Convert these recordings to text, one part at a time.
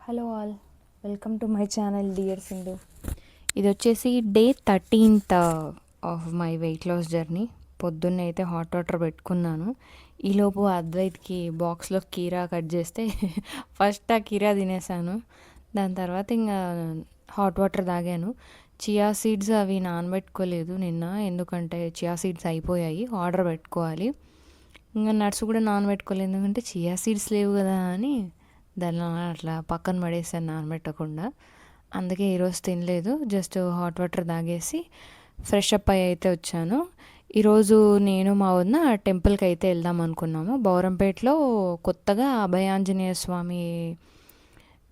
Hello all, welcome to my channel dear Sindhu. ఇది వచ్చేసి day 13th of my weight loss journey. పొద్దున్నే అయితే hot water పెట్టుకున్నాను. ఈలోపు అద్వైత్కి బాక్స్లో కీరా కట్ చేస్తే ఫస్ట్ ఆ కీరా తినేసాను. దాని తర్వాత ఇంకా హాట్ వాటర్ తాగాను. చియా సీడ్స్ అవి నానబెట్టుకోలేదు నిన్న, ఎందుకంటే చియా సీడ్స్ అయిపోయాయి, ఆర్డర్ పెట్టుకోవాలి. ఇంకా నట్స్ కూడా నానబెట్టుకోలేదు, ఎందుకంటే చియా సీడ్స్ లేవు కదా అని దాన్ని అట్లా పక్కన పడేసాను నానబెట్టకుండా. అందుకే ఈరోజు తినలేదు, జస్ట్ హాట్ వాటర్ తాగేసి ఫ్రెష్ అప్ అయ్యి అయితే వచ్చాను. ఈరోజు నేను మా వదిన టెంపుల్కి అయితే వెళ్దాం అనుకున్నాము. బౌరంపేటలో కొత్తగా అభయాంజనేయ స్వామి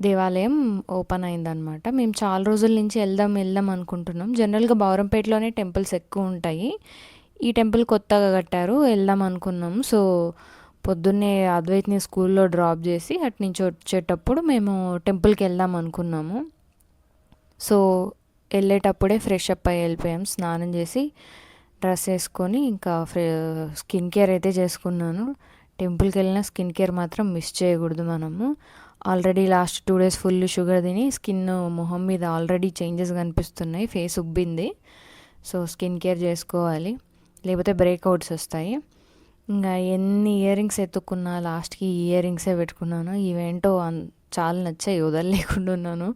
దేవాలయం ఓపెన్ అయిందనమాట. మేము చాలా రోజుల నుంచి వెళ్దాం అనుకుంటున్నాం. జనరల్గా బౌరంపేటలోనే టెంపుల్స్ ఎక్కువ ఉంటాయి, ఈ టెంపుల్ కొత్తగా కట్టారు, వెళ్దాం అనుకున్నాము. సో పొద్దున్నే అద్వైత్ని స్కూల్లో డ్రాప్ చేసి అటు నుంచి వచ్చేటప్పుడు మేము టెంపుల్కి వెళ్దాం అనుకున్నాము. సో వెళ్ళేటప్పుడే ఫ్రెష్ అప్ అయ్యి వెళ్ళిపోయాం. స్నానం చేసి డ్రెస్ వేసుకొని ఇంకా స్కిన్ కేర్ అయితే చేసుకున్నాను. టెంపుల్కి వెళ్ళిన స్కిన్ కేర్ మాత్రం మిస్ చేయకూడదు మనము. Already last 2 days full sugar తిని స్కిన్ మొహం మీద ఆల్రెడీ చేంజెస్ కనిపిస్తున్నాయి, ఫేస్ ఉబ్బింది. సో స్కిన్ కేర్ చేసుకోవాలి, లేకపోతే బ్రేక్అవుట్స్ వస్తాయి. ఇంకా ఎన్ని ఇయర్ రింగ్స్ ఎత్తుకున్నా లాస్ట్కి ఇయర్ రింగ్సే పెట్టుకున్నాను. ఇవేంటో చాలా నచ్చాయి, వదలలేకుండా ఉన్నాను.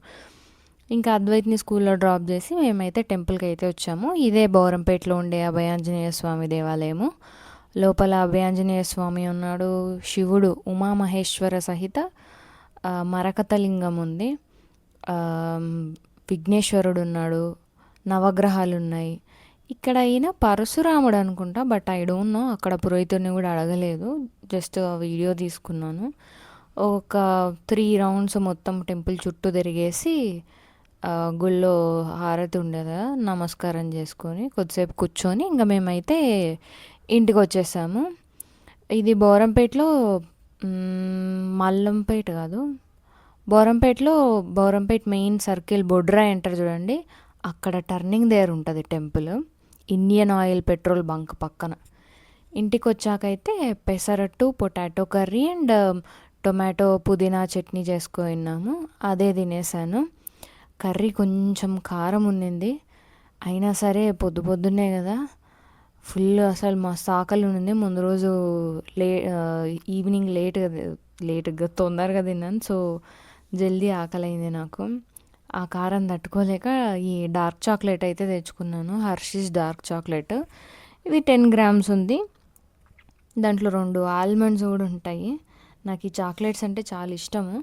ఇంకా అద్వైత్ని స్కూల్లో డ్రాప్ చేసి మేమైతే టెంపుల్కి అయితే వచ్చాము. ఇదే బౌరంపేటలో ఉండే అభయాంజనేయ స్వామి దేవాలయము. లోపల అభయాంజనేయ స్వామి ఉన్నాడు, శివుడు ఉమామహేశ్వర సహిత మరకతలింగం ఉంది, విఘ్నేశ్వరుడు ఉన్నాడు, నవగ్రహాలు ఉన్నాయి. ఇక్కడ అయినా పరశురాముడు అనుకుంటా, బట్ ఐ డోంట్ నో. అక్కడ పురోహితుడిని కూడా అడగలేదు, జస్ట్ వీడియో తీసుకున్నాను. ఒక 3 rounds మొత్తం టెంపుల్ చుట్టూ తిరిగేసి గుళ్ళో హారతి ఉండేదా నమస్కారం చేసుకొని కొద్దిసేపు కూర్చొని ఇంకా మేమైతే ఇంటికి వచ్చేసాము. ఇది బౌరంపేటలో, మల్లంపేట కాదు, బౌరంపేట మెయిన్ సర్కిల్ బొడ్రా ఎంటర్ చూడండి, అక్కడ టర్నింగ్ దగ్గర ఉంటుంది temple, Indian oil petrol bunk పక్కన. ఇంటికి వచ్చాకైతే pesarattu, potato curry and tomato pudina chutney చేసుకున్నాము, అదే తినేసాను. కర్రీ కొంచెం కారం ఉండింది, అయినా సరే పొద్దున్నే కదా ఫుల్ అసలు మస్తు ఆకలి ఉండింది. ముందు రోజు ఈవినింగ్ లేట్గా తొందరగా తిన్నాను, సో జల్దీ ఆకలి అయింది నాకు. ఆ కారం తట్టుకోలేక ఈ డార్క్ చాక్లెట్ అయితే తెచ్చుకున్నాను, హర్షీస్ డార్క్ చాక్లెట్. ఇది 10 grams ఉంది, దాంట్లో 2 ఆల్మండ్స్ కూడా ఉంటాయి. నాకు ఈ చాక్లెట్స్ అంటే చాలా ఇష్టము,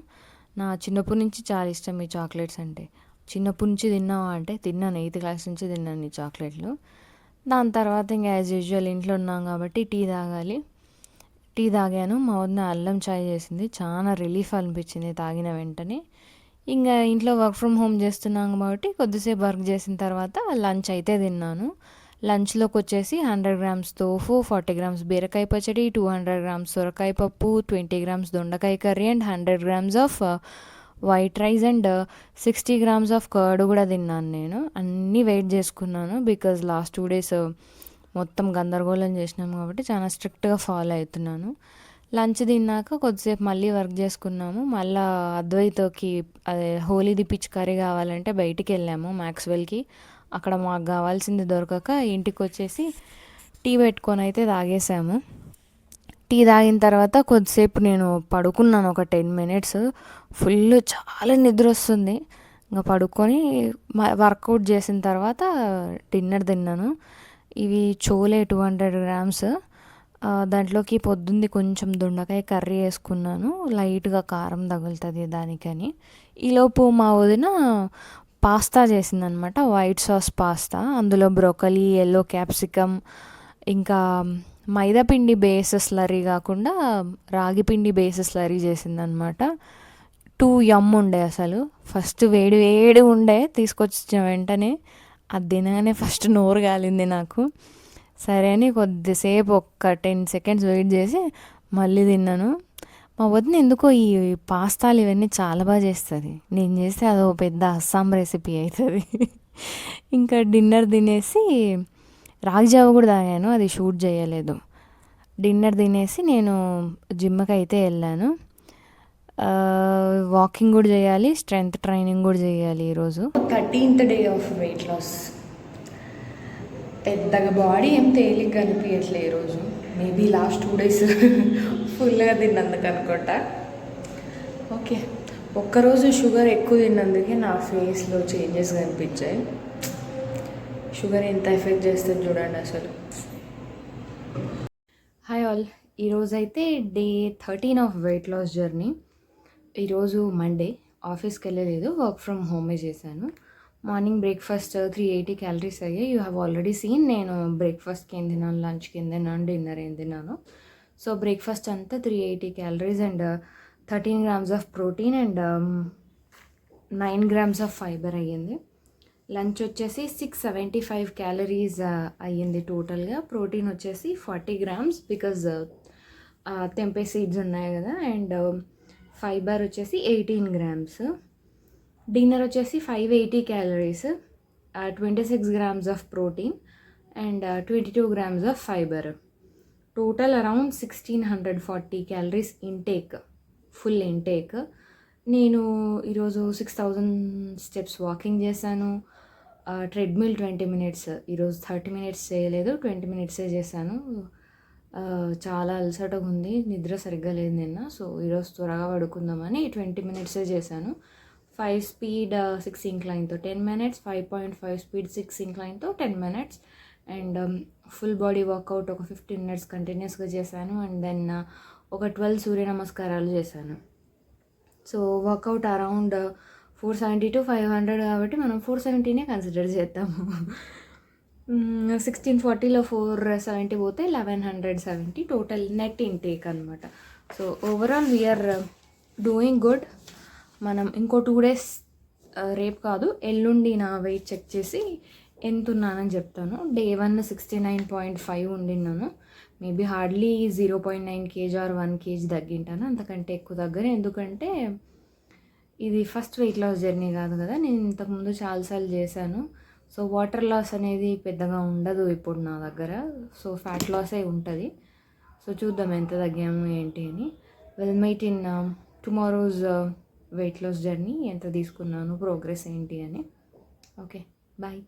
నా చిన్నప్పటి నుంచి చాలా ఇష్టం ఈ చాక్లెట్స్ అంటే. చిన్నప్పటి నుంచి తిన్నావా అంటే తిన్నాను, 8th class నుంచి తిన్నాను ఈ చాక్లెట్లు. దాని తర్వాత ఇంకా యాజ్ యూజువల్ ఇంట్లో ఉన్నాం కాబట్టి టీ తాగాను. మా వదిన అల్లం చాయ్ చేసింది, చాలా రిలీఫ్ అనిపించింది తాగిన వెంటనే. ఇంకా ఇంట్లో వర్క్ ఫ్రమ్ హోమ్ చేస్తున్నాం కాబట్టి కొద్దిసేపు వర్క్ చేసిన తర్వాత లంచ్ అయితే తిన్నాను. లంచ్లోకి వచ్చేసి 100 grams తోఫు, 40 grams బీరకాయ పచ్చడి, 200 grams సొరకాయ పప్పు, 20 grams దొండకాయ curry and 100 grams off white rice and 60 grams of curd కూడా తిన్నాను నేను. అన్నీ వెయిట్ చేసుకున్నాను, బికాజ్ లాస్ట్ 2 days మొత్తం గందరగోళం చేసినాము కాబట్టి చాలా స్ట్రిక్ట్గా ఫాలో అవుతున్నాను. లంచ్ తిన్నాక కొద్దిసేపు మళ్ళీ వర్క్ చేసుకున్నాము. మళ్ళీ అద్వైతకి అదే హోలీది పిచికారీ కావాలంటే బయటికి వెళ్ళాము మ్యాక్స్వెల్కి. అక్కడ మాకు కావాల్సింది దొరకక ఇంటికి వచ్చేసి టీ పెట్టుకొని అయితే తాగేసాము. టీ తాగిన తర్వాత కొద్దిసేపు నేను పడుకున్నాను, ఒక 10 minutes. ఫుల్ చాలా నిద్ర వస్తుంది, ఇంకా పడుకొని వర్కౌట్ చేసిన తర్వాత డిన్నర్ తిన్నాను. ఇవి చోలే 200 grams, దాంట్లోకి పొద్దుంది కొంచెం దొండకాయ కర్రీ వేసుకున్నాను, లైట్గా కారం తగులుతుంది దానికని. ఈలోపు మా వదిన పాస్తా చేసిందనమాట, వైట్ సాస్ పాస్తా. అందులో బ్రోకలీ, ఎల్లో క్యాప్సికమ్, ఇంకా మైదాపిండి బేస్ స్లరీ కాకుండా రాగి పిండి బేస్ స్లరీ చేసిందనమాట. 2 yum ఉండే అసలు. ఫస్ట్ వేడి ఉండే, తీసుకొచ్చిన వెంటనే అది తినగానే ఫస్ట్ నోరు కాలింది నాకు. సరే అని కొద్దిసేపు ఒక 10 seconds వెయిట్ చేసి మళ్ళీ తిన్నాను. మా వదిన ఎందుకో ఈ పాస్తాలు ఇవన్నీ చాలా బాగా చేస్తుంది, నేను చేస్తే అదో పెద్ద అస్సాం రెసిపీ అవుతుంది. ఇంకా డిన్నర్ తినేసి రాగి జావ కూడా తాగాను, అది షూట్ చేయలేదు. డిన్నర్ తినేసి నేను జిమ్కి అయితే వెళ్ళాను. వాకింగ్ కూడా చేయాలి, స్ట్రెంగ్త్ ట్రైనింగ్ కూడా చేయాలి ఈరోజు. 13th day of weight loss. పెద్దగా బాడీ ఏం తేలిగ్గా అనిపించట్లే ఈరోజు. మేబీ లాస్ట్ 2 days ఫుల్గా తిన్నందుకు అనుకుంటా. ఓకే, ఒక్కరోజు షుగర్ ఎక్కువ తిన్నందుకే నా ఫేస్లో చేంజెస్ కనిపించాయి. షుగర్ ఎంత ఎఫెక్ట్ చేస్తుంది చూడండి అసలు. హాయ్ ఆల్, ఈరోజు అయితే day 13 of weight loss journey. ఈరోజు మండే, ఆఫీస్కి వెళ్ళలేదు, వర్క్ ఫ్రమ్ హోమే చేశాను. మార్నింగ్ బ్రేక్ఫాస్ట్ 380 క్యాలరీస్ అయ్యాయి. యూ హ్యావ్ ఆల్రెడీ సీన్ నేను బ్రేక్ఫాస్ట్కి ఏం తిన్నాను, లంచ్కి ఏం తిన్నాను, డిన్నర్ ఏం తిన్నాను. సో బ్రేక్ఫాస్ట్ అంతా 380 calories and 13 grams of protein and 9 grams of fibre అయ్యింది. లంచ్ వచ్చేసి 675 క్యాలరీస్ అయ్యింది టోటల్గా. ప్రోటీన్ వచ్చేసి 40 grams బికాజ్ తెంపే సీడ్స్ ఉన్నాయి కదా. అండ్ ఫైబర్ వచ్చేసి 18 grams. డిన్నర్ వచ్చేసి 580 calories, 26 grams of protein and 22 grams of fibre. Total around 1640 calories intake, full intake. నేను ఈరోజు 6000 స్టెప్స్ వాకింగ్ చేశాను. ట్రెడ్మిల్ 20 minutes, ఈరోజు 30 minutes చేయలేదు, 20 minutes చేశాను. చాలా అలసటగా ఉంది, నిద్ర సరిగ్గా లేదు నిన్న. సో ఈరోజు త్వరగా పడుకుందామని 20 minutes చేశాను. 5 speed 6 inclineతో 10 minutes, 5.5 speed 6 inclineతో 10 minutes. And full body work out ఒక 15 minutes కంటిన్యూస్గా చేశాను. అండ్ దెన్ ఒక 12 సూర్య నమస్కారాలు చేశాను. సో వర్కౌట్ అరౌండ్ 470 to 500 కాబట్టి మనం 470నే కన్సిడర్ చేద్దాము. 1640లో 470 పోతే 1170 టోటల్ నెట్ ఇంటేక్ అనమాట. So overall we are doing good. మనం ఇంకో 2 days, రేపు కాదు ఎల్లుండి నా వెయిట్ చెక్ చేసి ఎంత ఉన్నానని చెప్తాను. డే 1 69.5 ఉండిన్నాను. Maybe hardly 0.9 kg or 1 kg తగ్గింటాను, అంతకంటే ఎక్కువ తగ్గను. ఎందుకంటే ఇది ఫస్ట్ వెయిట్ లాస్ జర్నీ కాదు కదా, నేను ఇంతకుముందు చాలాసార్లు చేశాను. సో వాటర్ లాస్ అనేది పెద్దగా ఉండదు ఇప్పుడు నా దగ్గర. సో ఫ్యాట్ లాసే ఉంటుంది. సో చూద్దాం ఎంత తగ్గాము ఏంటి అని. Will meet in tomorrow's weight loss journey, ఎంత తీసుకున్నాను, ప్రోగ్రెస్ ఏంటి అని. Okay, bye.